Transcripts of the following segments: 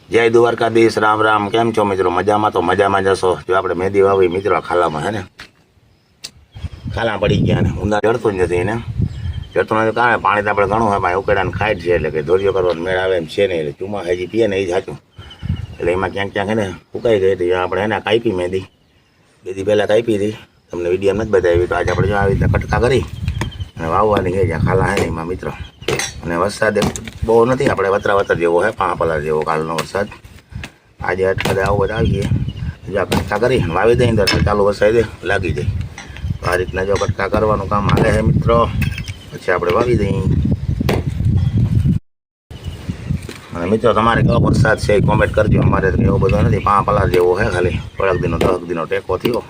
જય દ્વારકાધીશ, રામ રામ. કેમ છો મિત્રો? મજામાં? તો મજામાં જશો. જો આપણે મહેંદી વાવી મિત્રો ખાલામાં હે ને, ખાલા પડી ગયા ને ઊંધા ચડતું જ નથી એને, ચડતું નથી કારણ પાણી તો આપણે ઘણું હોય, ઉકેડાને ખાય જ છે, એટલે કે ધોરીઓ કરવાનો મેળ આવે એમ છે નહીં, એટલે ચૂમા હજી પીએ ને એ જ સાચું. એટલે એમાં ક્યાંક ક્યાંક એને ફૂંકાઈ ગઈ હતી, આપણે એને કાપી મહેંદી બે દી પહેલાં કાપી હતી, તમને વિડીયો નથી બતાવી. તો આજે આપણે જો આવી રીતે કટકા કરી અને વાવવાની ગઈ જ્યાં ખાલા હે ને એમાં મિત્રો. અને વરસાદ બહુ નથી, આપણે વતરા જેવો હે, 5 પલાર જેવો કાલનો વરસાદ. આજે અઠવાડિયે આવો બધા આવીએ, જો કટકા કરી વાવી દઈએ તો ચાલુ વરસાદ લાગી જાય. તો આ રીતના જો કટકા કરવાનું કામ હાલે છે મિત્રો, પછી આપણે વાવી દઈએ. અને મિત્રો તમારે કેવો વરસાદ છે એ કોમેન્ટ કરજો. અમારે એવો બધો નથી, 5 પલાર જેવો હે, ખાલી થોડાક દિનો 10 દિનો ટેકો થયો.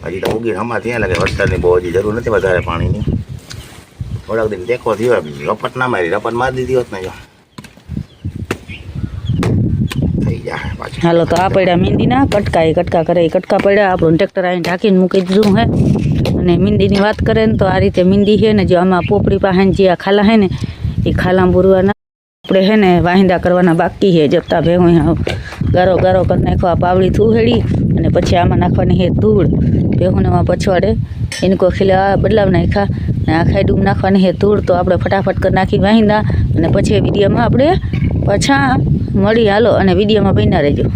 હજી તો ઉગી હમા થયા, એટલે કે વરસાદની બહુ હજી જરૂર નથી વધારે પાણીની. થોડાક દિન ટેકો થયો, રપટ ના મારી, રપટ મારી દીધી હોત ને જો થઈ જાય પાછું. હાલો તો આ પડ્યા મીંદીના કટકા કરે, કટકા પડ્યા. આપણું ટ્રેક્ટર અહીં ઢાંકીને મૂકી દીધું હે. અને મીંદીની વાત કરે ને તો આ રીતે મીંદી છે ને, જો આમાં પોપડી પાસે જે આ ખાલા હે ને એ ખાલા પૂરવાના આપણે હે ને વાહિંદા કરવાના બાકી છે. જતા ભેગું ગારો ગારો કરી નાખો, આ પાવડી થૂહેડી અને પછી આમાં નાખવાની છે ધૂળ. ભેગુંને એમાં પછવાડે એને કોઈ ખીલા બદલાવ નાખ્યા અને આ ખાઈડું નાખવાની છે ધૂળ. તો આપણે ફટાફટ કરી નાખી વાહિંદા, અને પછી વિડીયોમાં આપણે પાછા મળી. હાલો અને વિડીયોમાં બન્યા રહેજો.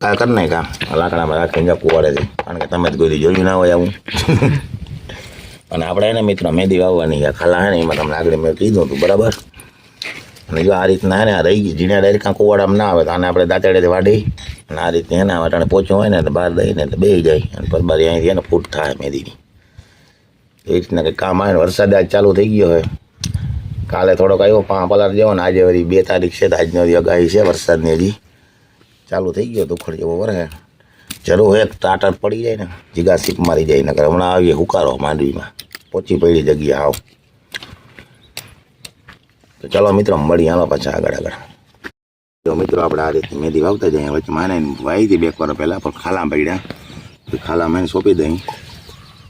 કરી નાખા લાકડામાં રાખીને કુવાડે છે, કારણ કે તમે જ કોઈ જોયું ના હોય આવું. અને આપણે એને મિત્રો મહેંદી વાવવાની ખાલા હે ને એમાં તમને આગળ મેં કીધું હતું બરાબર. અને જો આ રીતના હે ને આ રહી ગઈ ઝીણા ડાયરેક્ટ કાં કુવાડામાં ના આવે તો આને આપણે દાંતેડેથી વાઢી અને આ રીતે એના વાટાણે પોચું હોય ને તો બહાર દઈને એટલે બેસી જાય, અને પછી બારી અહીંથી એને ફૂટ થાય મહેંદીની. એવી રીતના કંઈક કામ આવે ને. વરસાદ આજ ચાલુ થઈ ગયો હોય, કાલે થોડોક આવ્યો 5 પલાર જેવો, ને આજે વળી 2 તારીખ છે તો આજનો આગાહી છે વરસાદની હજી ચાલુ થઈ ગયો. દુખડ જેવો વરસે જરૂર હોય ટાટર પડી જાય ને જીગા સીપ મારી જાય. નકર હમણાં આવીએ હુકારો માંડવીમાં પોચી પડી જગ્યા આવ. તો ચાલો મિત્રો મળી હાલો પાછા આગળ. તો મિત્રો આપણે આ રીતે મહેંદી વાવતા જઈએ. વચ્ચે માને વાવી હતી 2 વાર પહેલાં, પણ ખાલા પડ્યા, ખાલામાં એને સોંપી દઈ.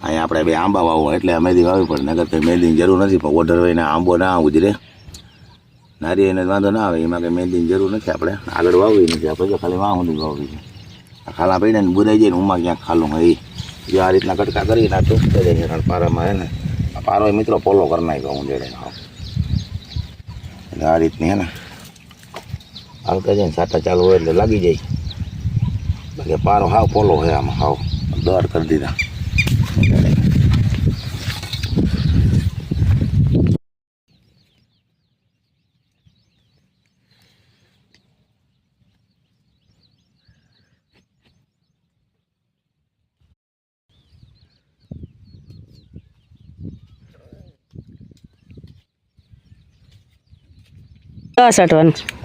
અહીંયા આપણે 2 આંબા વાવો એટલે મહેંદી વાવી પડે, નગર કંઈ મહેંદીની જરૂર નથી. પણ ઓર્ડર હોય ને આંબો ના ઉજરે, નારી એને વાંધો ના આવે, એમાં કંઈ મહેંદીની જરૂર નથી. આપણે આગળ વાવવી નથી, આપણે જો ખાલી વાવ સુધી વાવવી છે. ખાલા પડ્યા ને બુરાઈ જાય ને ઉમાં ક્યાંક ખાલું હોય એ જો આ રીતના કટકા કરીને આ ચોખ્ખે જાય છે. કારણ પારામાં હે ને આ પારો મિત્રો પોલો કરી નાખ્યો હું જોડે. હા એટલે આ રીતની હે ને આવતા જાય ને સાટા ચાલુ હોય એટલે લાગી જાય. બાકી પારો હાવ પોલો હોય, આમાં હાવ દર કરી દીધા.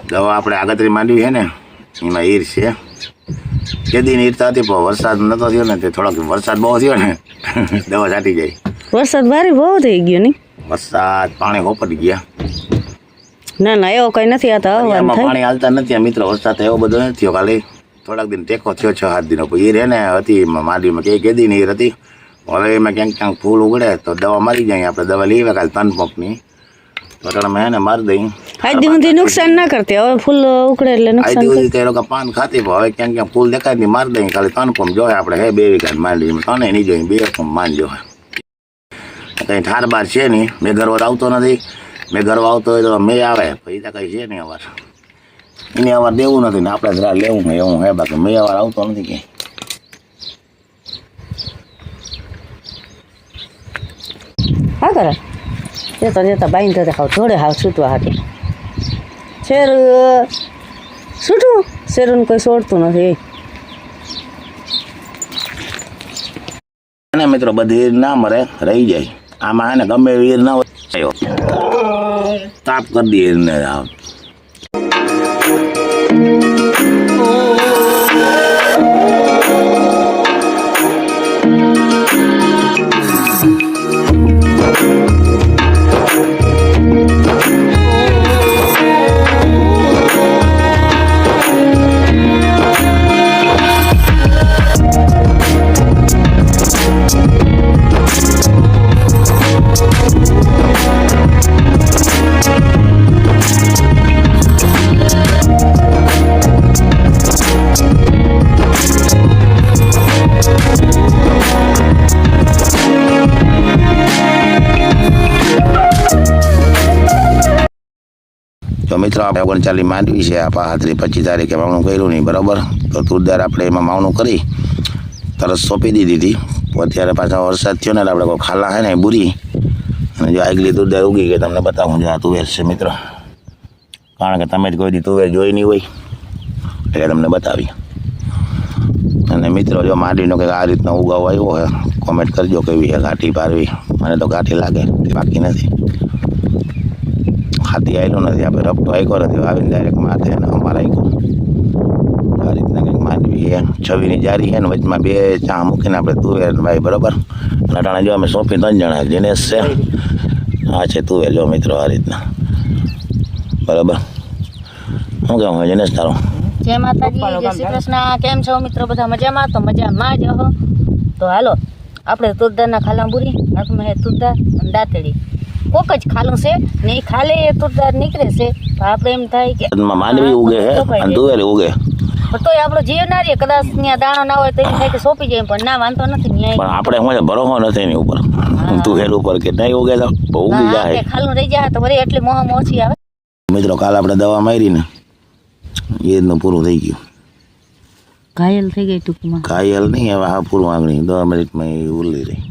દવા આપણે આગતરી માંડવી છે ને એમાં ઈર છે. કેદીની ઈરતા હતી પણ વરસાદ નતો થયો ને, તે થોડોક વરસાદ બહુ થયો ને દવા છાંટી જાય. વરસાદ ભારે બહુ થઈ ગયો ને, વરસાદ પાણી હોપડી ગયા. ના એવો કઈ નથી. આ તો પાણી હાલતા નથી આ મિત્રો. વરસાદ એવો બધો નથી થયો, ખાલી થોડાક દિન ટેકો થયો 6-7 દિનો. ઈર હે ને હતી માંડવીમાં કેદીની ઈર હતી. હવે એમાં ક્યાંક ક્યાંક ફૂલ ઉગડે તો દવા મારી જાય. આપણે દવા લઈએ કાલે 3 પંપની પટણમાં હે ને મારી દઈ. આજી નુકસાન ના કરતી, હવે ફૂલ ઉકળે એટલે નુકસાન. આજી લોકો પાન ખાતી, હવે ક્યાંક ક્યાંક ફૂલ દેખાય નહીં મારી દઈ. ખાલી 3 પંપ જોઈએ આપણે, હે 2 વીઘા માંડવીમાં 3 નહીં જોઈએ, 2 પંપ માંડજો. કંઈ ઠાર બાર છે નહીં. મેં ઘરવા આવતો નથી. મેં ઘરવા આવતો હોય તો મેં આવે, પછી તો કંઈ છે નહીં અવાર. એની અવાર દેવું નથી ને આપણે જરા લેવું હોય એવું હે. બાકી મેં અવાર આવતો નથી ક્યાંય. હા કરે જતા બાઈને થતા હાવ જોડે હાવ છૂટવા હાટે. શેર છૂટું શેરું કોઈ છોડતું નથી. મિત્રો બધી ઈર ના મરે, રહી જાય. આમાં હે ને ગમે એવી ઈર ના હોય તાપ કરી દે ઈરને. જો મિત્રો આપણે 39 માંડવી છે, આ 25 તારીખે માવણું કર્યું નહીં, બરાબર. તો તુરદાર આપણે એમાં માવણું કરી તરત સોંપી દીધી હતી. અત્યારે પાછા વરસાદ થયો ને એટલે આપણે કોઈ ખાલા છે ને એ બુરી, અને જો આગલી તુરદાર ઉગી ગઈ. તમને બતાવું, જો આ તુવેર છે મિત્રો, કારણ કે તમે જ કોઈ દી તુવેર જોઈ નહીં હોય એટલે તમને બતાવી. અને મિત્રો જો માંડવીનો કંઈક આ રીતનો ઉગાવ આવ્યો હોય, કોમેન્ટ કરજો કેવી છે, ઘાટી પારવી. મને તો ઘાટી લાગે, બાકી નથી, ખાતી આવેલું નથી. આપણે રપટો આપ્યો નથી, આવીને ડાયરેક્ટ માથે અને અમારે આવ્યું. આ રીતના કંઈક માંડવી છે, છવીની જારી છે ને વચમાં 2 ચા મૂકીને આપણે તુવેર ભાઈ, બરાબર. અને અટાણે જો અમે સોંપી 3 જણા, દિનેશ છે, આ છે તુવેર. જો મિત્રો આ રીતના, બરાબર. શું કહેવું હોય દિનેશ તારો? જય માતાજી, જય શ્રી કૃષ્ણ. કેમ છો મિત્રો? બધા મજામાં? તો મજામાં જ હો. તો હાલો આપણે તુરદારના ખાલા પૂરી, હાથમાં હે તુરદાર અને દાંતડી. કોક જ ખાલું છે ને એ ખાલે એ તુરદાર નીકળે છે. આપણે એમ થાય કે માંડવી ઉગે છે અને તુવેર ઉગે, પણ તોય આપણો જીવ ના રહે. કદાચ ત્યાં દાણો ના હોય તો એમ થાય કે સોંપી જાય, પણ ના, વાંધો નથી. પણ આપણે શું ભરોસો નથી એની ઉપર, તુવેર ઉપર કે નહીં ઉગે તો ઉગી જાય. ખાલું રહી જાય તો વળી એટલી મોહમ ઓછી આવે. મિત્રો કાલ આપણે દવા મારી ને એનું પૂરું થઈ ગયું, ઘાયલ થઈ ગઈ ટૂંકમાં. ઘાયલ નહીં, હવે હા પૂરું આગળ 10 મિનિટમાં એ ઉરલી રહી.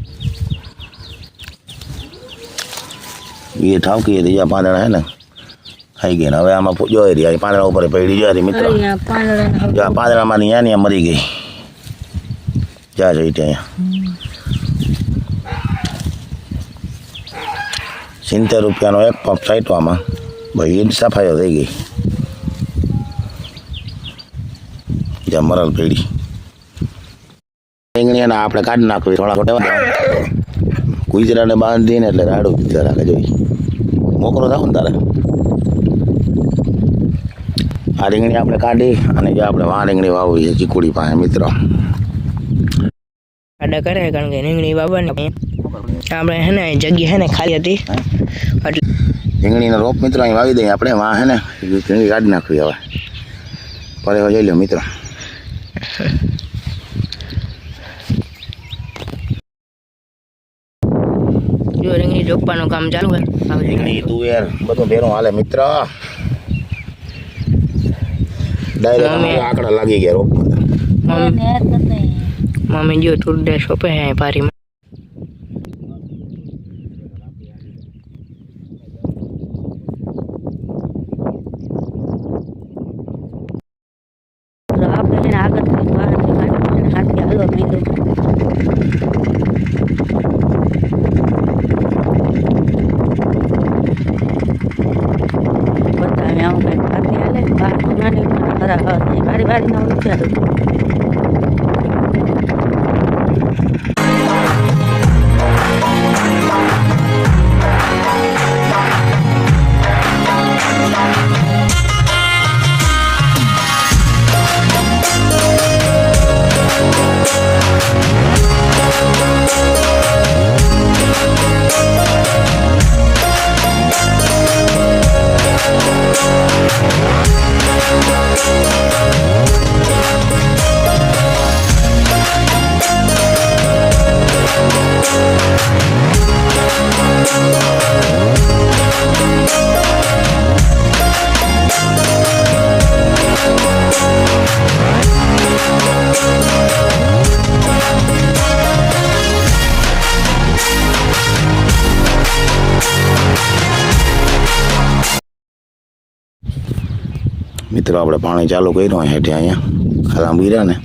એ ઠાવકી હતી, જ્યાં પાંદડા હે ને ખાઈ ગઈ ને હવે આમાં જોઈ રહી, પાંદડા ઉપર પડી જોઈ રહી મિત્રો. જ્યાં પાંદડામાં ત્યાં મરી ગઈ, જ્યાં જોઈ ત્યાં 70 રૂપિયાનો એક પંપ સાઈટવામાં ભાઈ ઈડ સફાઈઓ થઈ ગઈ. જ્યાં મરલ પેઢી રીંગણીને આપણે કાઢી નાખવી, થોડા ખોટા કુજરાને બાંધીને એટલે રાડું રાખે. જોઈ મોકરો થાવ ને તારે આ રીંગણી આપણે કાઢી અને જો આપણે રીંગણી વાવી છે ચીકુડી પાસે મિત્રો. આડા કરે કારણ કે રીંગણી વાવવાની આપણે હે ને જગ્યા હે ને ખાલી હતી એટલે રીંગણીનો રોપ મિત્રો અહીં વાવી દઈએ આપણે. હે ને રીંગણી કાઢી નાખવી હવે પરે જોઈ લો મિત્રો. જો રીંગણી રોપવાનું કામ ચાલુ છે. રીંગણી તુવેર બધું ભેરું હાલે મિત્ર. ડાયરેક્ટ આંકડા લાગી ગયા રોપમાં. મમ્મી જો તુરદાર સોંપે હે પારીમાં. આપણે એને આગળ હાથથી હાલો નહીં બતાવે આવું કંઈક હાથથી હાલે બહાર નાની ખરા મારી વાડીના વિચાર. મિત્રો આપણે પાણી ચાલુ કર્યું હેઠે અહીંયા ખાલા બુર્યા ને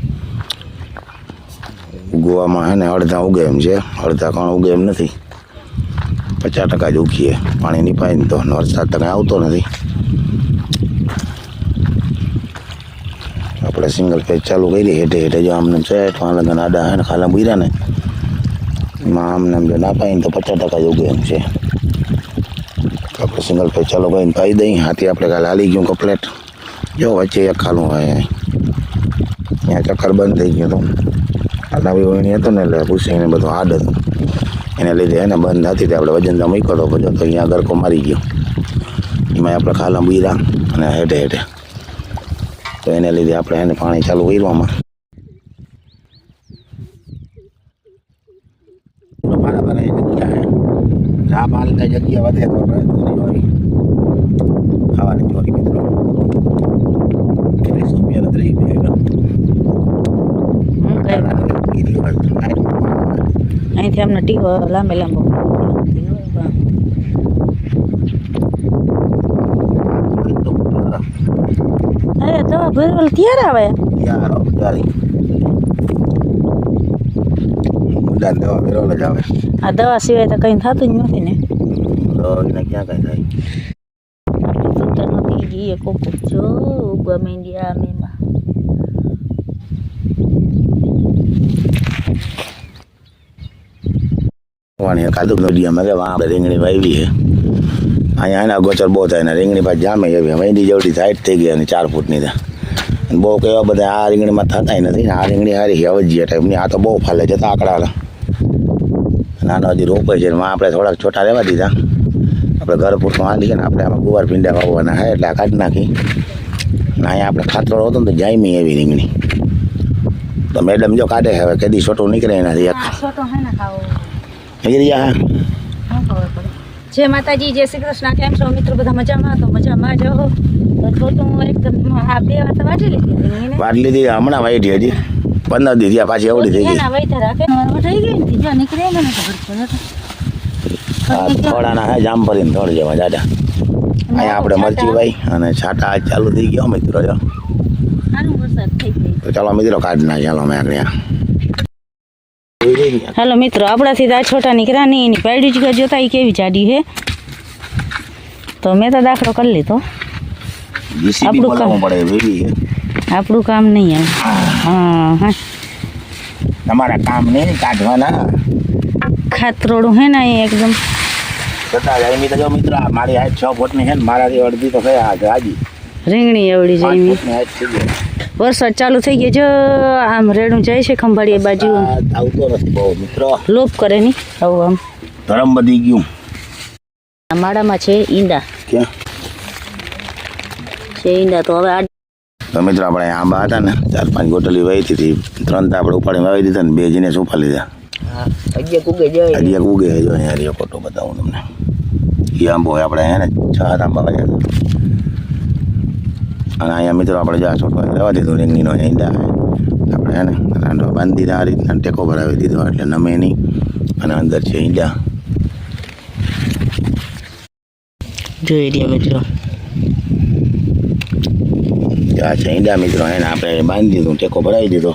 ઉગવામાં હે ને અડધા ઉગે એમ છે, અડધા કણ ઉગે એમ નથી. 50% જ ઉગીએ પાણી નીપાય ને તો, વરસાદ તો કંઈ આવતો નથી. આપણે સિંગલ પેજ ચાલુ કરી હેઠે હેઠે જો આમને છે લગન આડા હે ને ખાલા બુર્યા ને એમાં આમને જો ના પાય ને તો 50% જ ઉગે એમ છે. આપણે સિંગલ પેજ ચાલુ કરીને પાઈ દઈ. હાથી આપણે કાલે હાલી ગયું કમ્પ્લેટ. જો વચ્ચે એક ખાલું હોય ત્યાં ચક્કર બંધ થઈ ગયો હતો. આ નવી વહીણી હતો ને એટલે પૂછીને બધું હાડ હતું, એને લીધે એને બંધ હતી. આપણે વજનતા મૂક્યો હતો બધો, તો અહીંયા ગરકો મારી ગયો. એમાં આપણે ખાલા બીરા અને હેઠે હેઠે, તો એને લીધે આપણે એને પાણી ચાલુ કરવામાં જગ્યા વધે તો આપણે ખાવાની ચોરી મિત્રો 30 રૂપિયા નથી રહી ગયા હું કઈ અહીંથી અમને ટીકો લાંબે લાંબો અરે દવા ભરવેલ ત્યારે આવે દવા ફેરવલ જ આવે આ દવા સિવાય તો કંઈ થતું જ નથી ને તો એને ક્યાં કઈ થાય તો નથી ગઈ કોકો જો ગમે ઇન્ડિયા મેમાં વાણી કાદુ નદીમાં કે આપણે રીંગણી વાવી છે અહીંયા એના ગોચર બહુ થાય ને રીંગણી પાછી જામે એવી વૈંડી જેવડી હાઈટ થઈ ગઈ અને 4 ફૂટની થાય બહુ કેવા બધા આ રીંગણીમાં થતા નથી ને આ રીંગણી સારી છે અવજીયા ટાઈપની આ તો બહુ ફાલે છે આકડા નાનો હજી રોપે છે એમાં આપણે થોડાક છોટા રહેવા દીધા આપણે ઘર પૂરતું આલી છે ને આપણે આમાં ગુવાર ભીંડા વાવવાના છે એટલે આ કાઢી નાખી ને અહીંયા આપણે ખાતરો હતો ને તો જાયમી એવી રીંગણી તો મેડમ જો કાઢે હવે કદી છોટું નીકળે એનાથી એક છોટો હે ને ખાવો જય માતાજી જય શ્રી કૃષ્ણ કેમ છો મિત્રો બધા મજામાં તો મજામાં જ હો તો છોટું એકદમ આ 2 વાત વાટી લીધી વાટ લીધી હમણાં વાઈટી હજી 15 દી થયા પાછી એવડી થઈ ગઈ એના વૈતા રાખે થઈ ગઈ ને જો નીકળે ને હા થોડાના હે જામ ભરીને થોડી જવા જાડા અહીંયા આપણે મરચી ભાઈ અને છાટા ચાલુ થઈ ગયો મિત્રો જો સારું વરસાદ થઈ ગઈ તો ચાલો મિત્રો કાઢી ના ચાલો અમે આગળ હાલો મિત્રો આપણાથી તો આ છોટા નીકળ્યા નહીં એની પાડી જ જોતા એ કેવી જાડી છે તો મેં તો દાખલો કરી લીધો જીસીબી બોલાવવું પડે વેવી આપણું કામ નહીં આવે હા હા તમારા કામ નહીં કાઢવાના ખાતરોડું હે ને એ એકદમ છતાં જાય તો જો મિત્ર મારી હાઈટ 6 ફૂટની છે ને મારાથી અડધી તો થયા હાજી રીંગણી એવડી 5 જાય ફૂટની હાઈટ થઈ ગઈ વરસાદ ચાલુ થઈ ગયો જો આમ રેડું જાય છે ખંભાળીએ બાજુ આવતો નથી બહુ મિત્રો લોપ કરે નહીં આવું આમ ધરમ બધી ગયું આ માળામાં છે ઈંડા ક્યાં છે ઈંડા તો હવે આ તો મિત્રો આપણે આંબા હતા ને 4-5 ગોટલી વાવી હતી 3 તો આપણે ઉપાડીને વાવી દીધા ને 2 જીને સોંપા લીધા હજી ઉગે જાય હજી એક ઉગે જો અહીંયા રહ્યો ફોટો બતાવું તમને એ આંબો હોય આપણે અહીંયા ને 6 આંબા વાવ્યા હતા અને અહીંયા મિત્રો આપણે જ્યાં છોટવા લેવા દીધું રીંગણીનો ઈંડા આપણે હે ને રાંડો બાંધી દીધા આ રીતના ટેકો ભરાવી દીધો એટલે નમે નહીં અને અંદર છે ઈંડા જોઈ રહ્યા મિત્રો આ છે ઈંડા મિત્રો એને આપણે બાંધી દીધું ટેકો ભરાવી દીધો